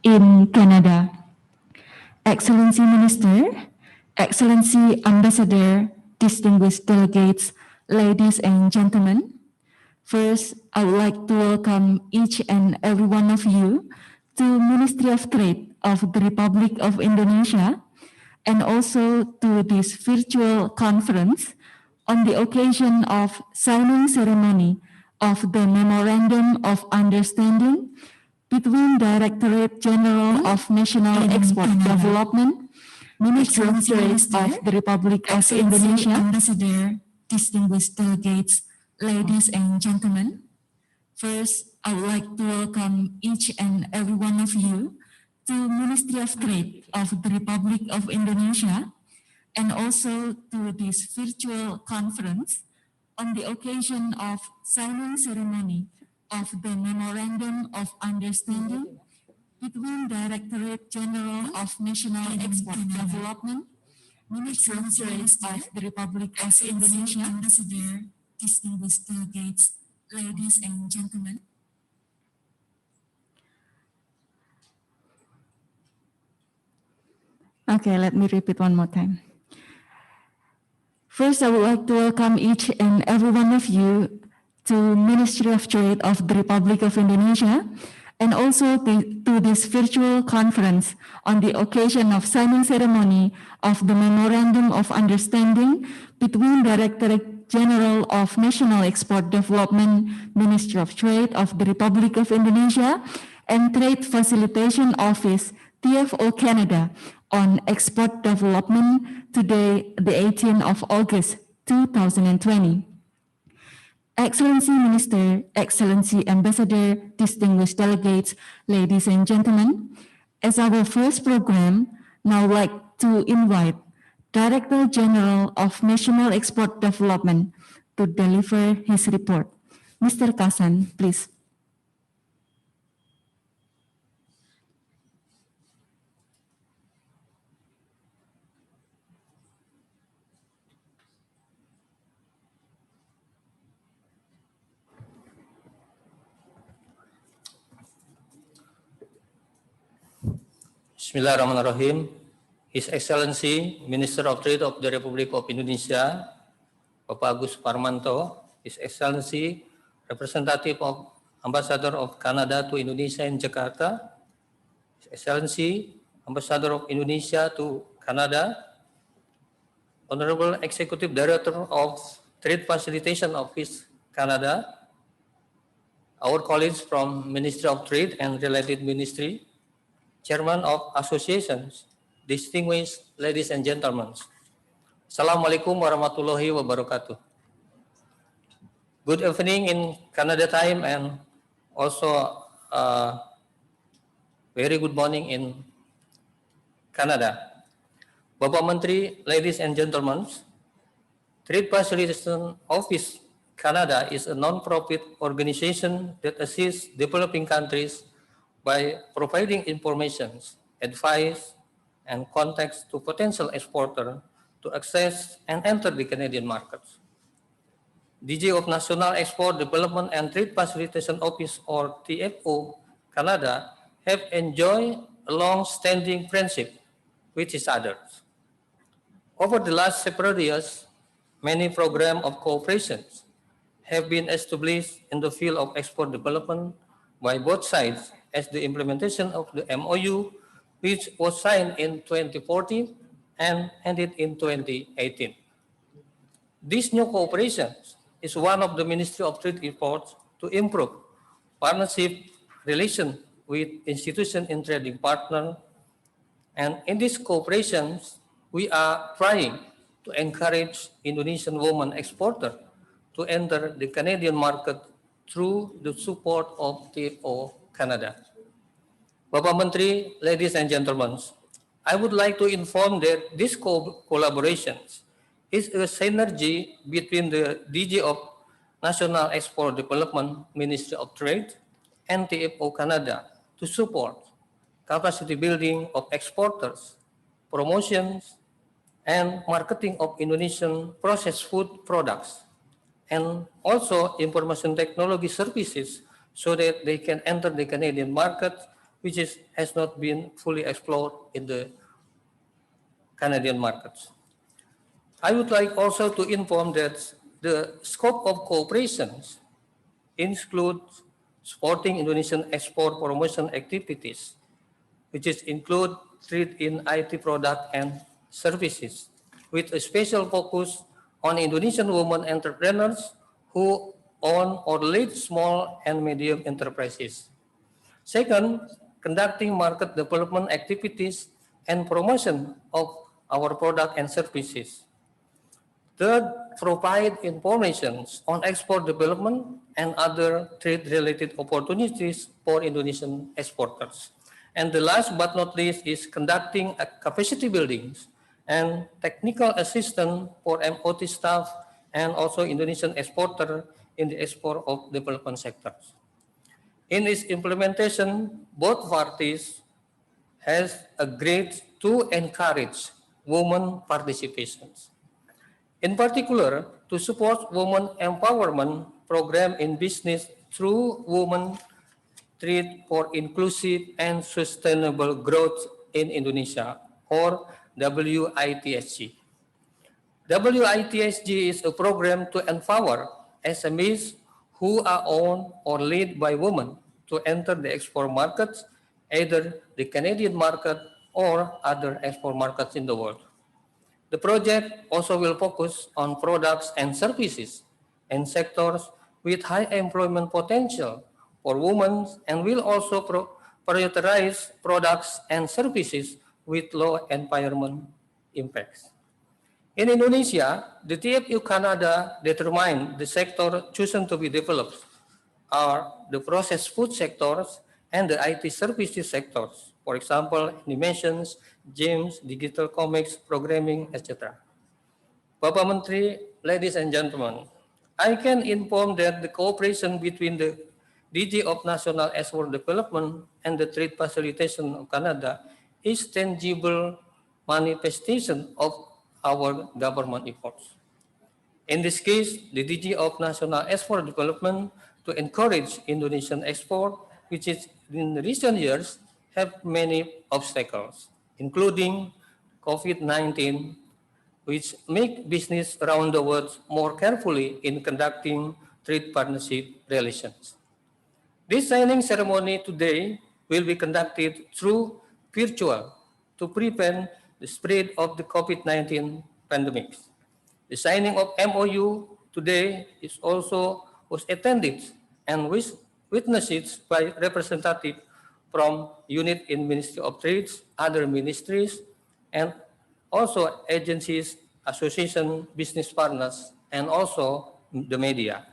in Canada. Excellency Minister, Excellency Ambassador, distinguished delegates, ladies and gentlemen, first, I would like to welcome each and every one of you to Ministry of Trade of the Republic of Indonesia and also to this virtual conference on the occasion of signing ceremony of the Memorandum of Understanding between Directorate General of National Export Development, Ministry of Trade of the Republic of Indonesia, Ambassador, distinguished delegates, ladies and gentlemen. First, I would like to welcome each and every one of you to Ministry of Trade of the Republic of Indonesia and also to this virtual conference on the occasion of signing ceremony of the Memorandum of Understanding between Directorate General of National Export Development, Ministry of Trade of the Republic of Indonesia, Ambassador, distinguished delegates, ladies and gentlemen. Okay, let me repeat one more time. First, I would like to welcome each and every one of you to Ministry of Trade of the Republic of Indonesia and also to this virtual conference on the occasion of signing ceremony of the Memorandum of Understanding between Directorate General of National Export Development, Ministry of Trade of the Republic of Indonesia, and Trade Facilitation Office, TFO Canada, on export development today, the 18th of August, 2020. Excellency Minister, Excellency Ambassador, distinguished delegates, ladies and gentlemen, as our first program, now I'd like to invite Director General of National Export Development to deliver his report. Mr. Kasan, please. Bismillahirrahmanirrahim. His Excellency, Minister of Trade of the Republic of Indonesia, Bapak Agus Suparmanto, His Excellency, Representative of Ambassador of Canada to Indonesia in Jakarta, His Excellency, Ambassador of Indonesia to Canada, Honorable Executive Director of Trade Facilitation Office, Canada, our colleagues from Ministry of Trade and related ministry, Chairman of Associations, distinguished ladies and gentlemen. Assalamualaikum warahmatullahi wabarakatuh. Good evening in Canada time and also very good morning in Canada. Bapak Menteri, ladies and gentlemen, Trade Facilitation Office Canada is a non-profit organization that assists developing countries by providing information, advice, and contacts to potential exporters to access and enter the Canadian markets. DG of National Export Development and Trade Facilitation Office, or TFO, Canada, have enjoyed a long-standing friendship with each other. Over the last several years, many programs of cooperation have been established in the field of export development by both sides as the implementation of the MoU, which was signed in 2014 and ended in 2018. This new cooperation is one of the Ministry of Trade efforts to improve partnership relations with institutions and trading partners. And in this cooperation, we are trying to encourage Indonesian women exporters to enter the Canadian market through the support of TFO Canada. Bapak Menteri, ladies and gentlemen, I would like to inform that this collaboration is a synergy between the DG of National Export Development, Ministry of Trade, and TFO Canada to support capacity building of exporters, promotions, and marketing of Indonesian processed food products, and also information technology services so that they can enter the Canadian market has not been fully explored in the Canadian markets. I would like also to inform that the scope of cooperations includes supporting Indonesian export promotion activities, which include trade in IT product and services, with a special focus on Indonesian women entrepreneurs who own or lead small and medium enterprises. Second, conducting market development activities and promotion of our product and services. Third, provide information on export development and other trade-related opportunities for Indonesian exporters. And the last but not least is conducting capacity buildings and technical assistance for MOT staff and also Indonesian exporter in the export of development sectors. In its implementation, both parties has agreed to encourage women participations. In particular, to support women empowerment program in business through Women Trade for Inclusive and Sustainable Growth in Indonesia, or WITSG. WITSG is a program to empower SMEs who are owned or led by women to enter the export markets, either the Canadian market or other export markets in the world. The project also will focus on products and services in sectors with high employment potential for women and will also prioritize products and services with low environment impacts. In Indonesia, the TFO Canada determined the sector chosen to be developed are the processed food sectors and the IT services sectors. For example, animations, games, digital comics, programming, etc. Bapak Menteri, ladies and gentlemen, I can inform that the cooperation between the DG of National Export Development and the Trade Facilitation of Canada is tangible manifestation of our government efforts. In this case, the DG of National Export Development to encourage Indonesian export, which is in recent years have many obstacles, including COVID-19, which make business around the world more carefully in conducting trade partnership relations. This signing ceremony today will be conducted through virtual to prevent the spread of the COVID-19 pandemic. The signing of MoU today was attended and witnessed by representatives from unit in Ministry of Trade, other ministries, and also agencies, association, business partners, and also the media.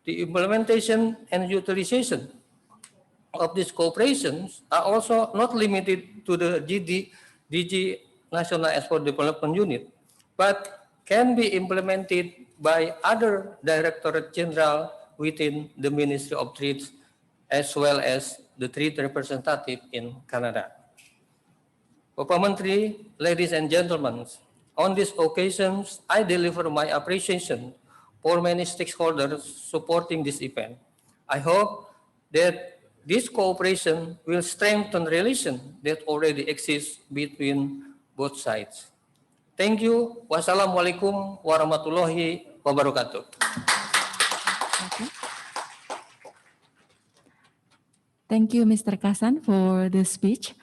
The implementation and utilization of these cooperations are also not limited to the DG National Export Development Unit, but can be implemented by other Directorate Jenderal within the Ministry of Trade as well as the trade representative in Canada. Bapak Menteri, ladies and gentlemen, on these occasions, I deliver my appreciation for many stakeholders supporting this event. I hope that this cooperation will strengthen relations that already exist between both sides. Thank you. Wassalamualaikum warahmatullahi wabarakatuh. Thank you, Mr. Kasan, for the speech.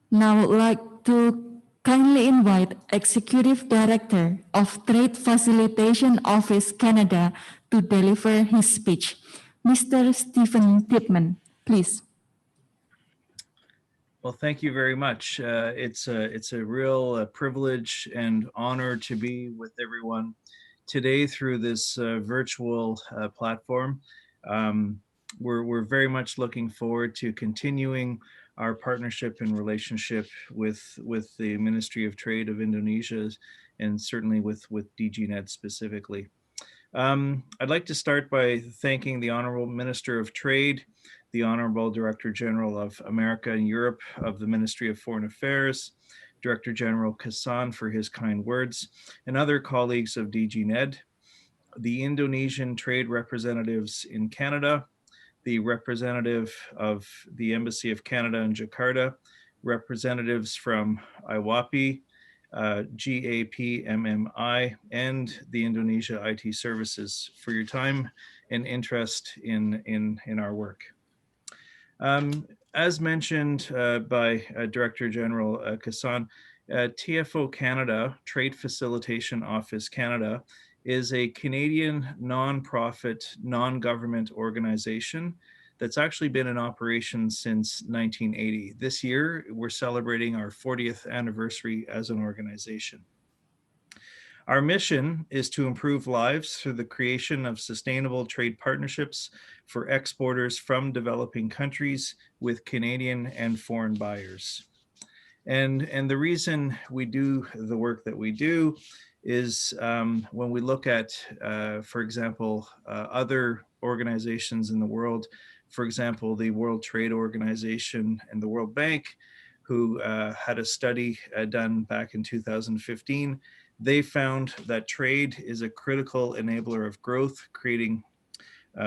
Now I would like to kindly invite Executive Director of Trade Facilitation Office Canada to deliver his speech. Mr. Stephen Tipman, please. Well, thank you very much. It's a real privilege and honor to be with everyone today through this virtual platform. We're very much looking forward to continuing our partnership and relationship with the Ministry of Trade of Indonesia, and certainly with DGNet specifically. I'd like to start by thanking the Honorable Minister of Trade, the Honorable Director General of America and Europe of the Ministry of Foreign Affairs, Director General Kassan for his kind words, and other colleagues of DG NED, the Indonesian trade representatives in Canada, the representative of the Embassy of Canada in Jakarta, representatives from IWAPI, GAPMMI, and the Indonesia IT Services for your time and interest in our work. As mentioned by Director General Kassan, TFO Canada, Trade Facilitation Office Canada, is a Canadian non-profit, non-government organization that's actually been in operation since 1980. This year, we're celebrating our 40th anniversary as an organization. Our mission is to improve lives through the creation of sustainable trade partnerships for exporters from developing countries with Canadian and foreign buyers. And the reason we do the work that we do is when we look at, for example, other organizations in the world, for example, the World Trade Organization and the World Bank, who had a study done back in 2015, they found that trade is a critical enabler of growth, creating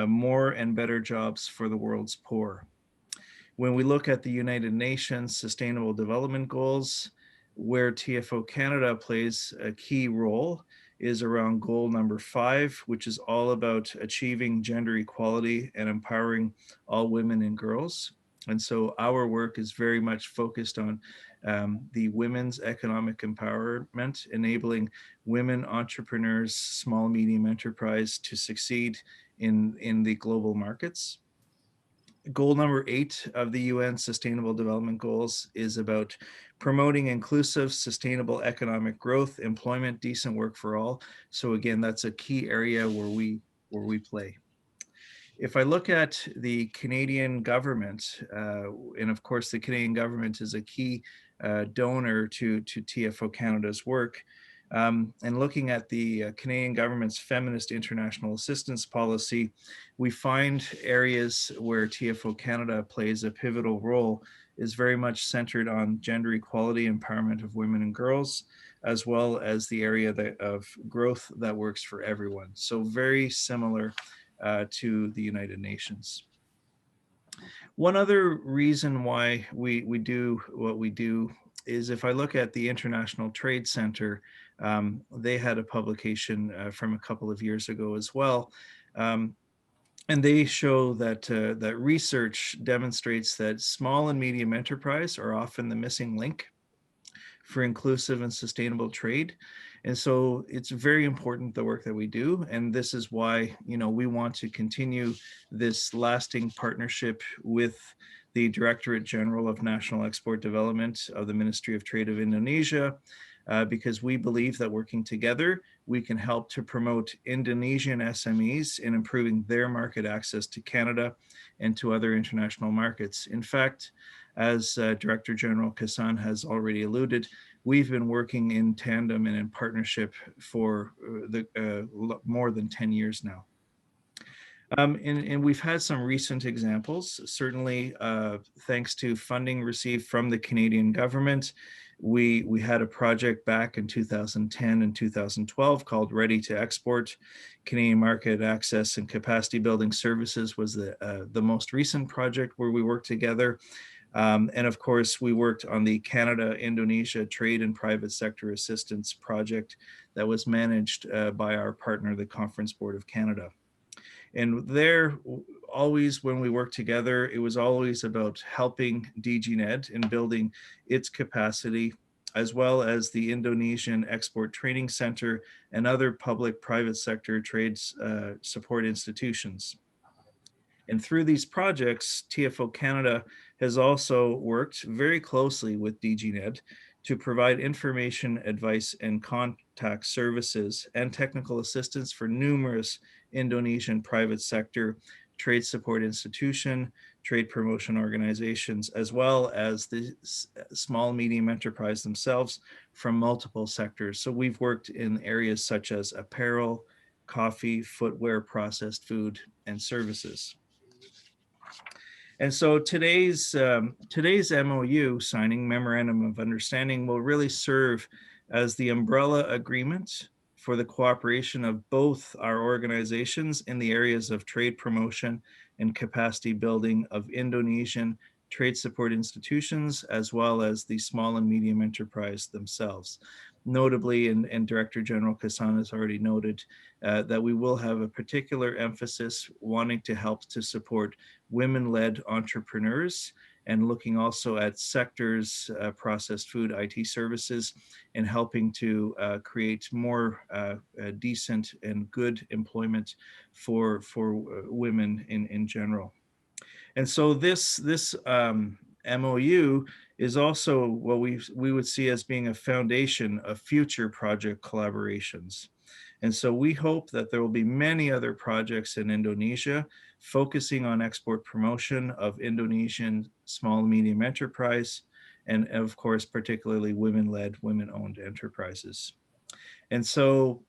more and better jobs for the world's poor. When we look at the United Nations Sustainable Development Goals, where TFO Canada plays a key role is around goal number 5, which is all about achieving gender equality and empowering all women and girls. And so our work is very much focused on the women's economic empowerment, enabling women entrepreneurs, small, medium enterprise to succeed in the global markets. Goal number 8 of the UN Sustainable Development Goals is about promoting inclusive, sustainable economic growth, employment, decent work for all. So again, that's a key area where we play. If I look at the Canadian government, and of course the Canadian government is a key donor to TFO Canada's work, and looking at the Canadian government's feminist international assistance policy, we find areas where TFO Canada plays a pivotal role is very much centered on gender equality, empowerment of women and girls, as well as the area of growth that works for everyone. So very similar to the United Nations. One other reason why we do what we do is if I look at the International Trade Center, they had a publication from a couple of years ago as well. And they show that that research demonstrates that small and medium enterprise are often the missing link for inclusive and sustainable trade. And so it's very important, the work that we do. And this is why, we want to continue this lasting partnership with the Directorate General of National Export Development of the Ministry of Trade of Indonesia, because we believe that working together, we can help to promote Indonesian SMEs in improving their market access to Canada and to other international markets. In fact, as Director General Kassan has already alluded, we've been working in tandem and in partnership for more than 10 years now. And we've had some recent examples, certainly thanks to funding received from the Canadian government. We had a project back in 2010 and 2012 called Ready to Export. Canadian Market Access and Capacity Building Services was the most recent project where we worked together. And of course, we worked on the Canada-Indonesia Trade and Private Sector Assistance Project that was managed by our partner, the Conference Board of Canada. And there, always when we worked together, it was always about helping DG NED in building its capacity, as well as the Indonesian Export Training Center and other public-private sector trade support institutions. And through these projects, TFO Canada has also worked very closely with DG NED to provide information, advice, and contact services and technical assistance for numerous Indonesian private sector trade support institution, trade promotion organizations, as well as the small, medium enterprise themselves from multiple sectors. So we've worked in areas such as apparel, coffee, footwear, processed food, and services. And so today's MOU, signing Memorandum of Understanding, will really serve as the umbrella agreement for the cooperation of both our organizations in the areas of trade promotion and capacity building of Indonesian trade support institutions, as well as the small and medium enterprise themselves. Notably, and Director General Kassan has already noted, that we will have a particular emphasis wanting to help to support women-led entrepreneurs and looking also at sectors, processed food, IT services, and helping to create more decent and good employment for women in general. And so this MOU is also what we would see as being a foundation of future project collaborations. And so we hope that there will be many other projects in Indonesia focusing on export promotion of Indonesian small and medium enterprise, and of course, particularly women-led, women-owned enterprises. And so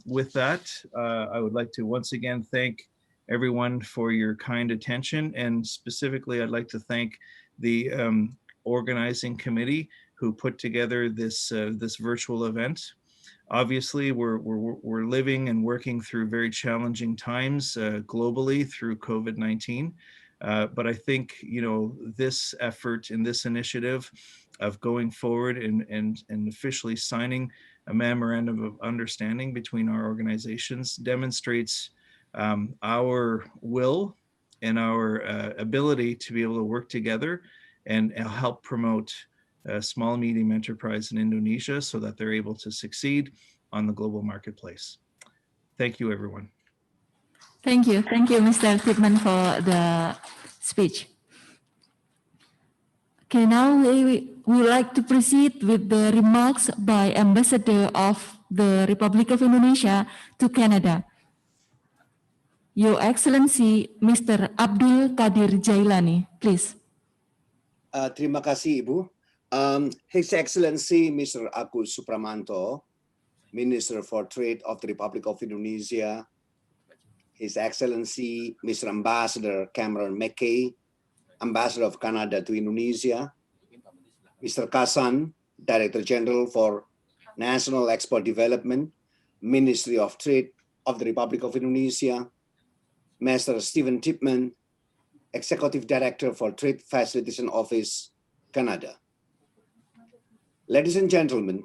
with that, I would like to once again thank everyone for your kind attention. And specifically, I'd like to thank the organizing committee who put together this virtual event. Obviously, we're living and working through very challenging times globally through COVID-19. But I think, this effort and this initiative of going forward and officially signing a memorandum of understanding between our organizations demonstrates our will and our ability to be able to work together and help promote small and medium enterprise in Indonesia so that they're able to succeed on the global marketplace. Thank you, everyone. Thank you, Mr. Tipman, for the speech. Okay, now we would like to proceed with the remarks by Ambassador of the Republic of Indonesia to Canada. Your Excellency, Mr. Abdul Qadir Jailani, please. Terima kasih, Ibu. His Excellency, Mr. Agus Suparmanto, Minister for Trade of the Republic of Indonesia, His Excellency, Mr. Ambassador Cameron McKay, Ambassador of Canada to Indonesia, Mr. Kassan, Director General for National Export Development, Ministry of Trade of the Republic of Indonesia, Mr. Stephen Tipman, Executive Director for Trade Facilitation Office, Canada. Ladies and gentlemen,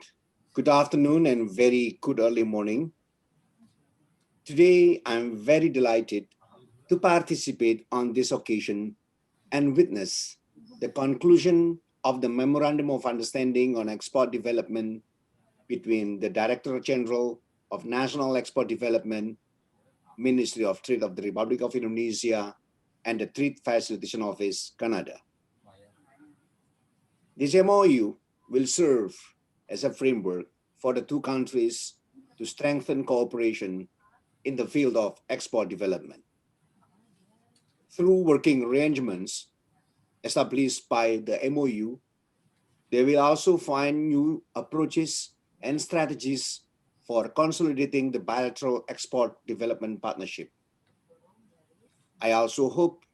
good afternoon and very good early morning. Today, I'm very delighted to participate on this occasion and witness the conclusion of the Memorandum of Understanding on Export Development between the Director General of National Export Development, Ministry of Trade of the Republic of Indonesia, and the Trade Facilitation Office, Canada. This MOU will serve as a framework for the two countries to strengthen cooperation in the field of export development. Through working arrangements established by the MOU, they will also find new approaches and strategies for consolidating the bilateral export development partnership. I also hope,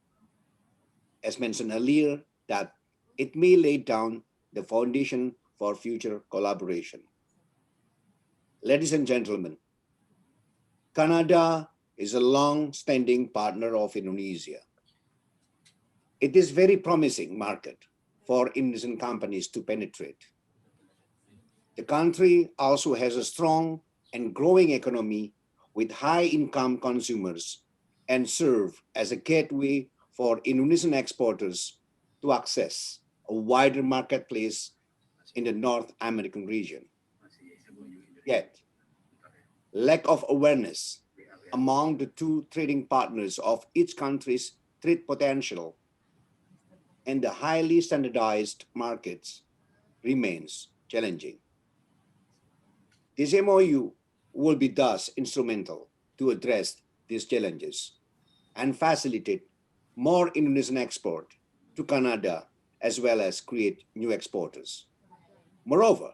as mentioned earlier, that it may lay down the foundation for future collaboration. Ladies and gentlemen, Canada is a long-standing partner of Indonesia. It is a very promising market for Indonesian companies to penetrate. The country also has a strong and growing economy with high-income consumers and serve as a gateway for Indonesian exporters to access a wider marketplace in the North American region. Yet, lack of awareness among the two trading partners of each country's trade potential and the highly standardized markets remains challenging. This MOU will be thus instrumental to address these challenges and facilitate more Indonesian export to Canada, as well as create new exporters. Moreover,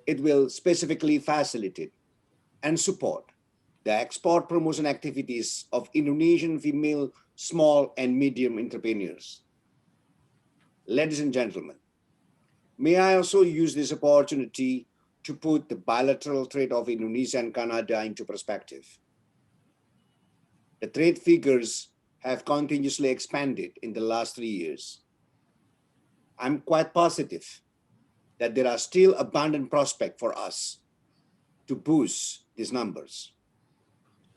it will specifically facilitate and support the export promotion activities of Indonesian female small and medium entrepreneurs. Ladies and gentlemen, may I also use this opportunity to put the bilateral trade of Indonesia and Canada into perspective. The trade figures have continuously expanded in the last 3 years. I'm quite positive that there are still abundant prospects for us to boost these numbers.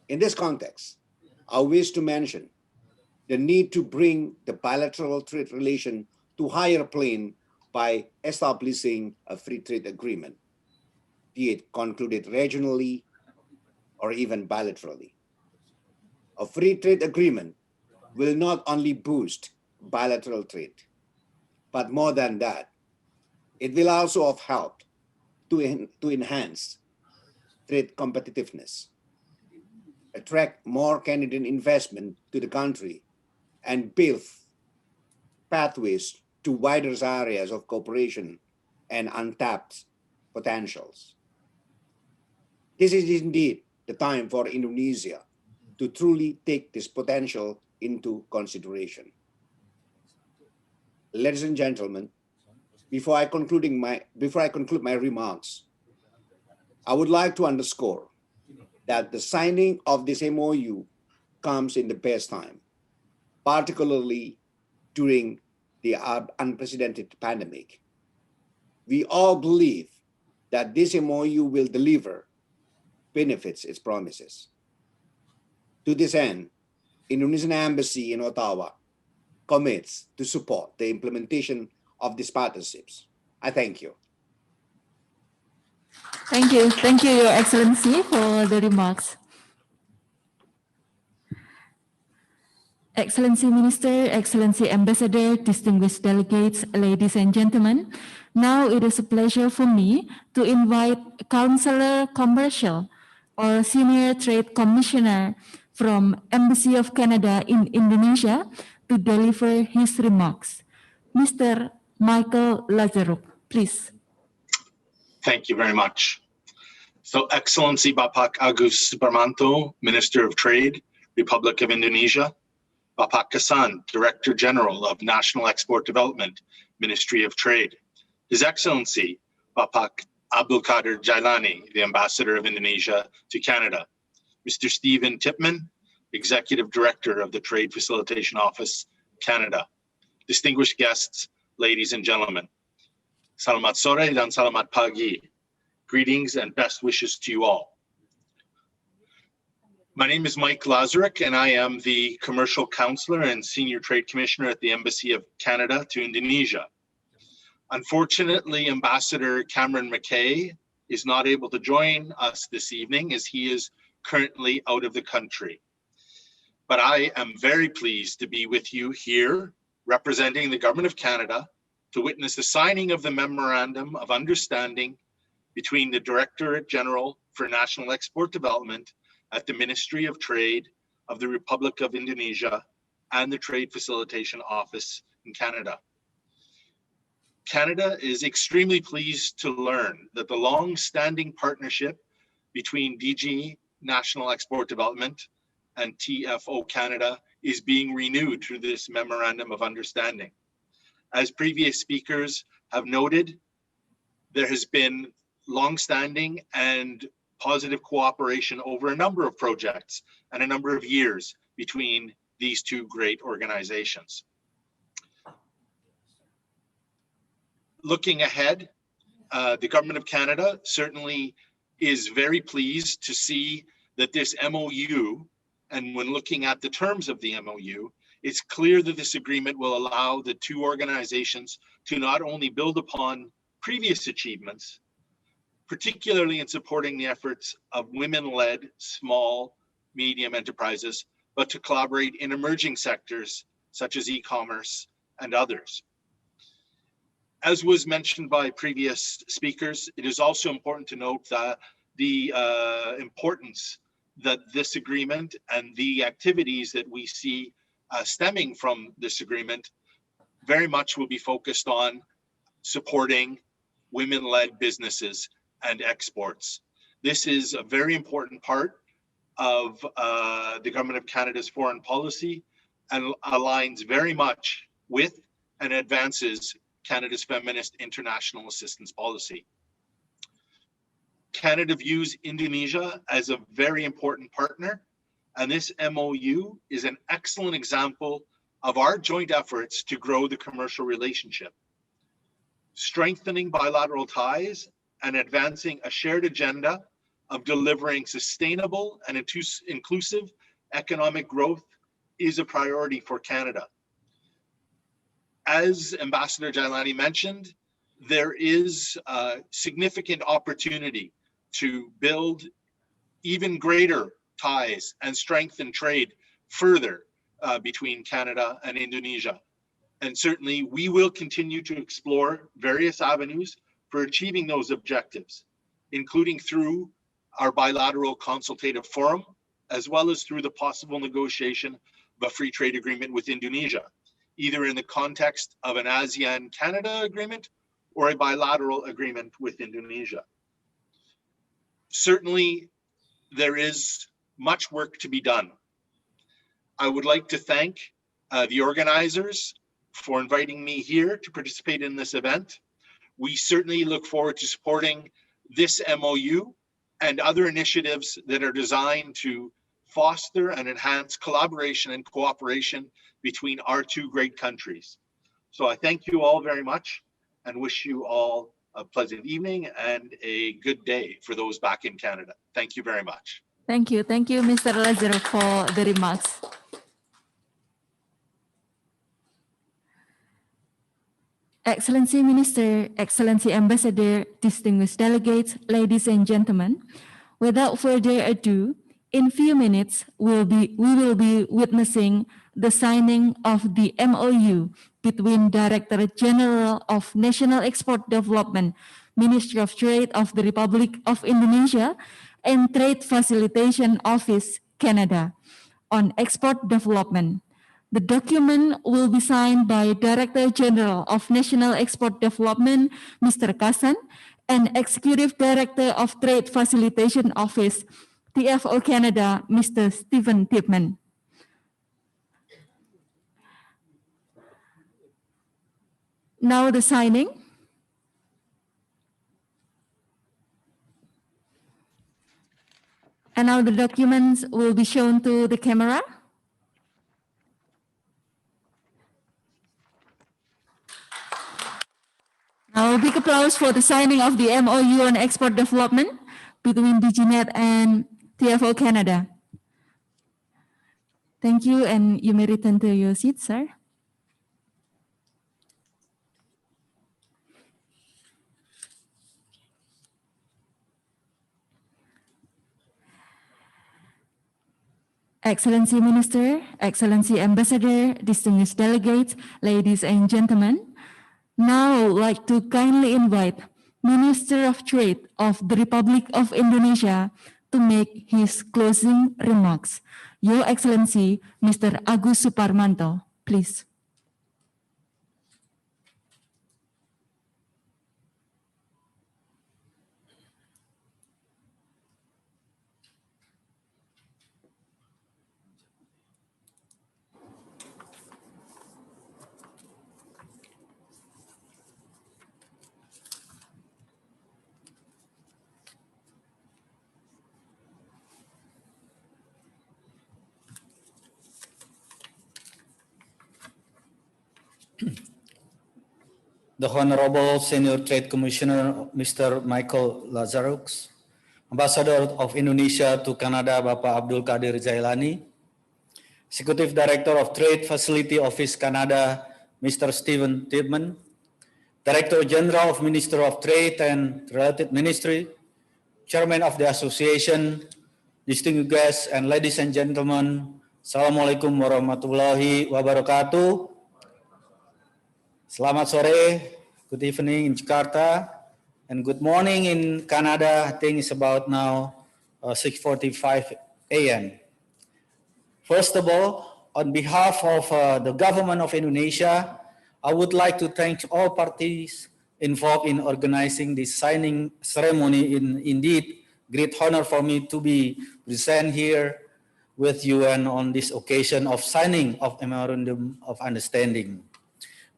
In this context, I wish to mention the need to bring the bilateral trade relation to higher plane by establishing a free trade agreement, be it concluded regionally or even bilaterally. A free trade agreement will not only boost bilateral trade, but more than that, it will also have helped to enhance trade competitiveness, attract more Canadian investment to the country, and build pathways to wider areas of cooperation and untapped potentials. This is indeed the time for Indonesia to truly take this potential into consideration. Ladies and gentlemen, before I conclude my remarks, I would like to underscore that the signing of this MoU comes in the best time, particularly during the unprecedented pandemic. We all believe that this MoU will deliver benefits its promises. To this end, Indonesian Embassy in Ottawa commits to support the implementation of these partnerships. I thank you. Thank you. Thank you, Your Excellency, for the remarks. Excellency Minister, Excellency Ambassador, distinguished delegates, ladies and gentlemen, now it is a pleasure for me to invite Councillor Commercial or Senior Trade Commissioner from Embassy of Canada in Indonesia to deliver his remarks. Mr. Michael Lazaruk, please. Thank you very much. So, Excellency Bapak Agus Suparmanto, Minister of Trade, Republic of Indonesia, Bapak Kasan, Director General of National Export Development, Ministry of Trade, His Excellency Bapak Abdul Qadir Jailani, the Ambassador of Indonesia to Canada, Mr. Stephen Tipman, Executive Director of the Trade Facilitation Office, Canada, distinguished guests, ladies and gentlemen, Salamat sore dan salamat pagi. Greetings and best wishes to you all. My name is Mike Lazaruk, and I am the Commercial Counselor and Senior Trade Commissioner at the Embassy of Canada to Indonesia. Unfortunately, Ambassador Cameron McKay is not able to join us this evening as he is currently out of the country. But I am very pleased to be with you here, representing the Government of Canada, to witness the signing of the Memorandum of Understanding between the Directorate General for National Export Development at the Ministry of Trade of the Republic of Indonesia and the Trade Facilitation Office in Canada. Canada is extremely pleased to learn that the long-standing partnership between DG National Export Development and TFO Canada is being renewed through this Memorandum of Understanding. As previous speakers have noted, there has been long-standing and positive cooperation over a number of projects and a number of years between these two great organizations. Looking ahead, the Government of Canada certainly is very pleased to see that this MoU, and when looking at the terms of the MoU, it's clear that this agreement will allow the two organizations to not only build upon previous achievements, particularly in supporting the efforts of women-led small, medium enterprises, but to collaborate in emerging sectors such as e-commerce and others. As was mentioned by previous speakers, it is also important to note that the importance that this agreement and the activities that we see stemming from this agreement very much will be focused on supporting women-led businesses and exports. This is a very important part of the Government of Canada's foreign policy and aligns very much with and advances Canada's feminist international assistance policy. Canada views Indonesia as a very important partner, and this MoU is an excellent example of our joint efforts to grow the commercial relationship. Strengthening bilateral ties and advancing a shared agenda of delivering sustainable and inclusive economic growth is a priority for Canada. As Ambassador Jailani mentioned, there is a significant opportunity to build even greater ties and strengthen trade further between Canada and Indonesia. And certainly we will continue to explore various avenues for achieving those objectives, including through our bilateral consultative forum, as well as through the possible negotiation of a free trade agreement with Indonesia, either in the context of an ASEAN-Canada agreement or a bilateral agreement with Indonesia. Certainly, there is much work to be done. I would like to thank the organizers for inviting me here to participate in this event. We certainly look forward to supporting this MoU and other initiatives that are designed to foster and enhance collaboration and cooperation between our two great countries. So I thank you all very much and wish you all a pleasant evening and a good day for those back in Canada. Thank you very much. Thank you, Mr. Lazaro, for the remarks. Excellency Minister, Excellency Ambassador, distinguished delegates, ladies and gentlemen, without further ado, in few minutes, we will be witnessing the signing of the MoU between Directorate General of National Export Development, Ministry of Trade of the Republic of Indonesia, and Trade Facilitation Office, Canada, on export development. The document will be signed by Director General of National Export Development, Mr. Kassan, and Executive Director of Trade Facilitation Office, TFO Canada, Mr. Stephen Tipman. Now the signing. And now the documents will be shown to the camera. Now a big applause for the signing of the MoU on export development between DGNet and TFO Canada. Thank you, and you may return to your seat, sir. Excellency Minister, Excellency Ambassador, distinguished delegates, ladies and gentlemen, now I would like to kindly invite Minister of Trade of the Republic of Indonesia to make his closing remarks. Your Excellency, Mr. Agus Suparmanto, please. The Honorable Senior Trade Commissioner, Mr. Michael Lazarux, Ambassador of Indonesia to Canada, Bapak Abdul Qadir Jailani, Executive Director of Trade Facility Office Canada, Mr. Stephen Tipman, Director General of Ministry of Trade and Related Ministry, Chairman of the Association, distinguished guests, and ladies and gentlemen, Assalamualaikum warahmatullahi wabarakatuh. Selamat sore, good evening in Jakarta, and good morning in Canada. I think it's about now 6:45 a.m. First of all, on behalf of the government of Indonesia, I would like to thank all parties involved in organizing this signing ceremony in indeed great honor for me to be present here with you and on this occasion of signing of a Memorandum of Understanding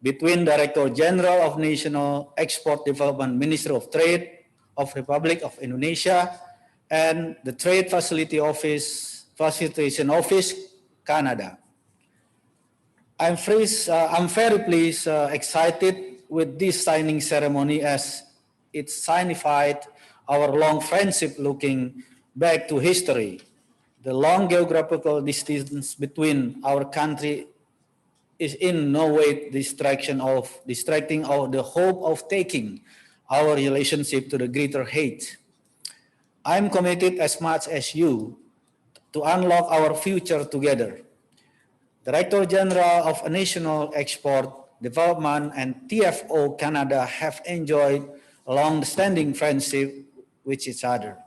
between Director General of National Export Development Ministry of Trade of Republic of Indonesia and the Trade Facilitation Office, Canada. I'm very pleased, excited with this signing ceremony as it signified our long friendship looking back to history. The long geographical distance between our country is in no way distracting the hope of taking our relationship to the greater height. I'm committed as much as you to unlock our future together. Director General of National Export Development and TFO Canada have enjoyed a long-standing friendship with each other.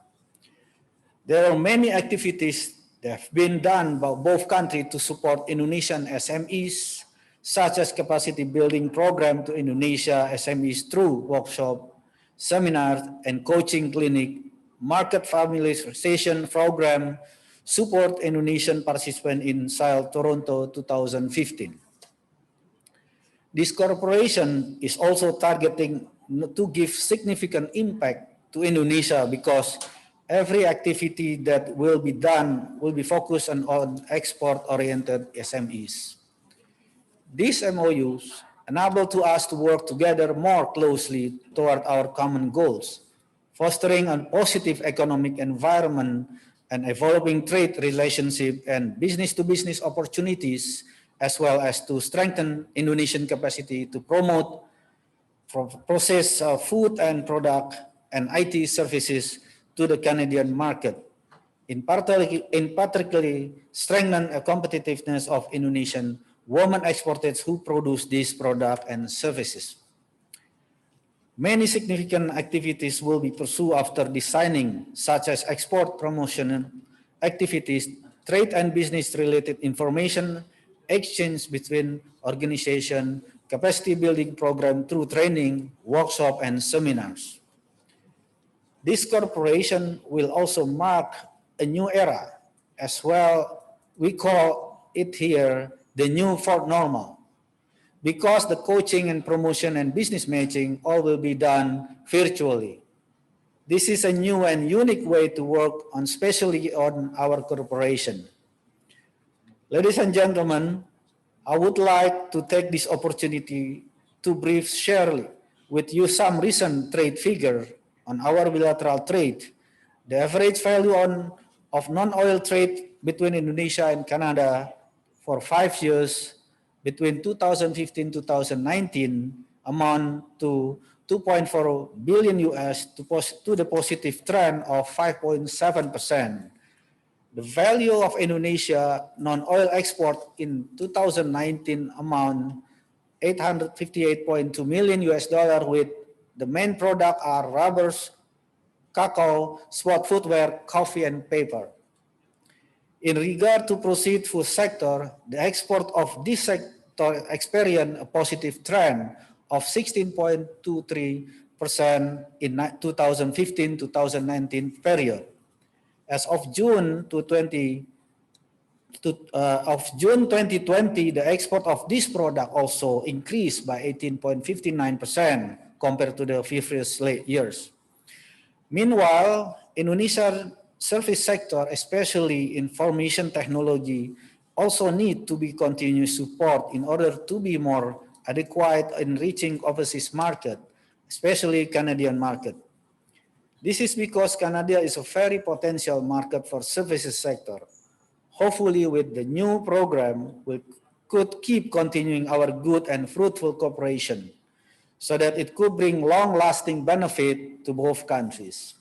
There are many activities that have been done by both countries to support Indonesian SMEs, such as capacity building program to Indonesia SMEs through workshop, seminars, and coaching clinic, market familiarization program, support Indonesian participant in SILE Toronto 2015. This corporation is also targeting to give significant impact to Indonesia because every activity that will be done will be focused on export-oriented SMEs. These MOUs enable to us to work together more closely toward our common goals, fostering a positive economic environment and evolving trade relationship and business-to-business opportunities, as well as to strengthen Indonesian capacity to promote, process food and product and IT services to the Canadian market, in particular strengthen the competitiveness of Indonesian women exporters who produce these products and services. Many significant activities will be pursued after this signing, such as export promotion activities, trade and business-related information, exchange between organizations, capacity building program through training, workshop, and seminars. This corporation will also mark a new era as well. We call it here the new fourth normal, because the coaching and promotion and business matching all will be done virtually. This is a new and unique way to work on, especially on our corporation. Ladies and gentlemen, I would like to take this opportunity to brief share with you some recent trade figure on our bilateral trade. The average value of non-oil trade between Indonesia and Canada for 5 years between 2015-2019 amount to 2.4 billion US to the positive trend of 5.7%. The value of Indonesia non-oil export in 2019 amount $858.2 million US, with the main product are rubbers, cacao, sport footwear, coffee, and paper. In regard to proceed food sector, the export of this sector experienced a positive trend of 16.23% in 2015-2019 period. As of June 2020, the export of this product also increased by 18.59% compared to the previous years. Meanwhile, Indonesia's service sector, especially information technology, also need to be continuous support in order to be more adequate in reaching overseas market, especially Canadian market. This is because Canada is a very potential market for services sector. Hopefully with the new program, we could keep continuing our good and fruitful cooperation so that it could bring long-lasting benefit to both countries.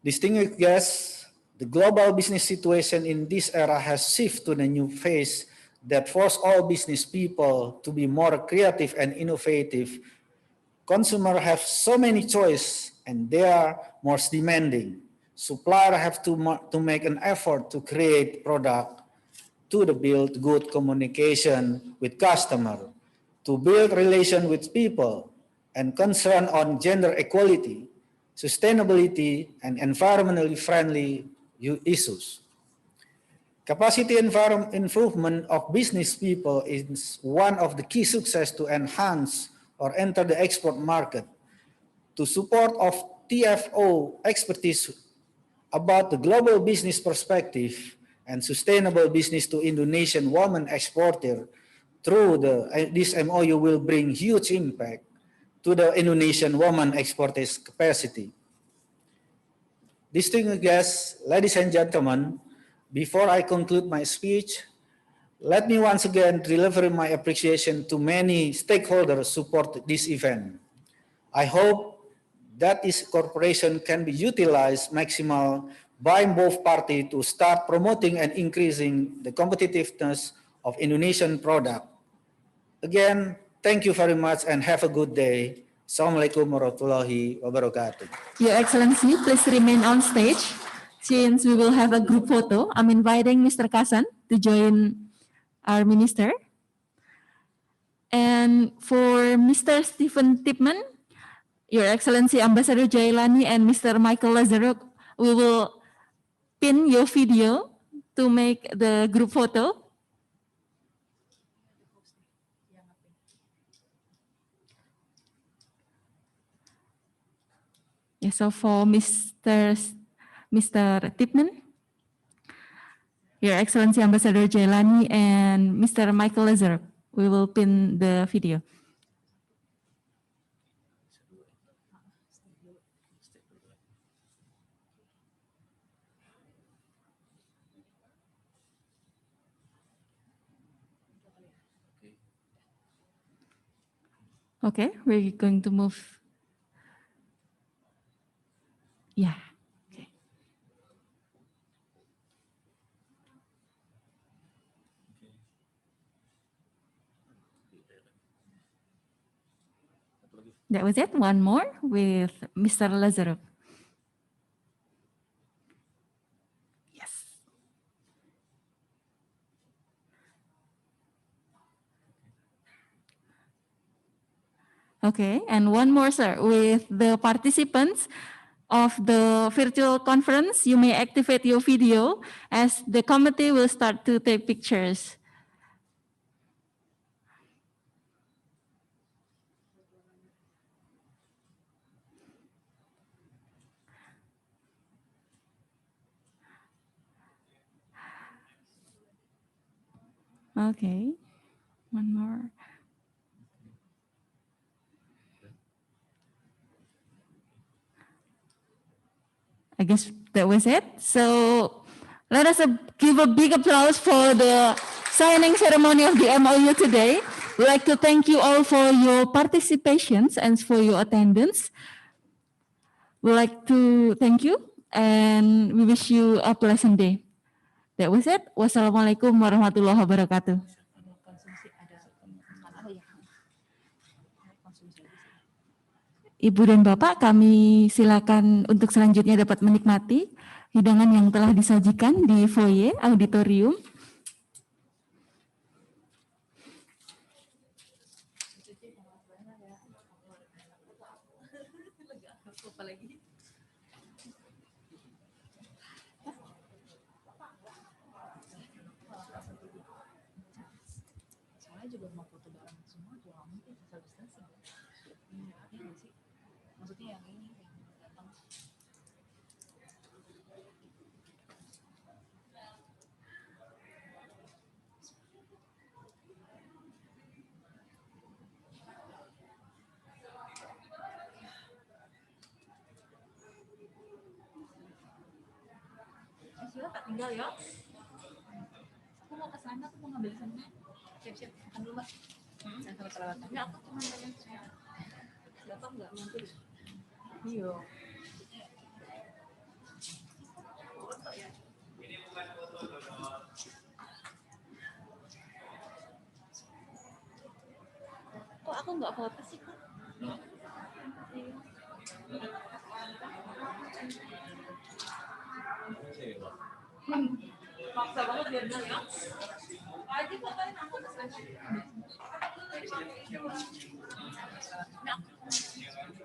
Distinguished guests, the global business situation in this era has shifted to the new phase that force all business people to be more creative and innovative. Consumers have so many choices and they are more demanding. Suppliers have to make an effort to create product, to build good communication with customer, to build relation with people, and concern on gender equality, sustainability, and environmentally friendly issues. Capacity improvement of business people is one of the key success to enhance or enter the export market. To support of TFO expertise about the global business perspective and sustainable business to Indonesian women exporter through this MOU will bring huge impact to the Indonesian women exporters capacity. Distinguished guests, ladies and gentlemen, before I conclude my speech, let me once again deliver my appreciation to many stakeholders support this event. I hope that this cooperation can be utilized maximal by both parties to start promoting and increasing the competitiveness of Indonesian product. Again, thank you very much and have a good day. Assalamualaikum warahmatullahi wabarakatuh. Your Excellency, please remain on stage since we will have a group photo. I'm inviting Mr. Kasan to join our minister. And for Mr. Stephen Tipman, Your Excellency Ambassador Jailani and Mr. Michael Lazaruk, we will pin your video to make the group photo. Yeah, so for Mr. Tipman, Your Excellency Ambassador Jailani and Mr. Michael Lazaruk, we will pin the video. Okay, we're going to move. Yeah. Okay. That was it. One more with Mr. Lazaruk. Yes. Okay, and one more, sir, with the participants of the virtual conference, you may activate your video as the committee will start to take pictures. Okay, one more. I guess that was it. So let us give a big applause for the signing ceremony of the MOU today. We'd like to thank you all for your participations and for your attendance. We'd like to thank you and we wish you a pleasant day. That was it. Wassalamualaikum warahmatullahi wabarakatuh. Ibu dan Bapak, kami silakan untuk selanjutnya dapat menikmati hidangan yang telah disajikan di foyer auditorium. Tinggal ya. Aku mau ke sana, aku mau ngambil sana. Siap-siap, makan dulu, Mbak. Saya sama selawatan. Enggak, aku cuma pengen Bapak enggak mampu. Iya. Kok aku enggak foto sih, Kak? Maksa banget biar dia ya. Aja fotoin aku ke sana.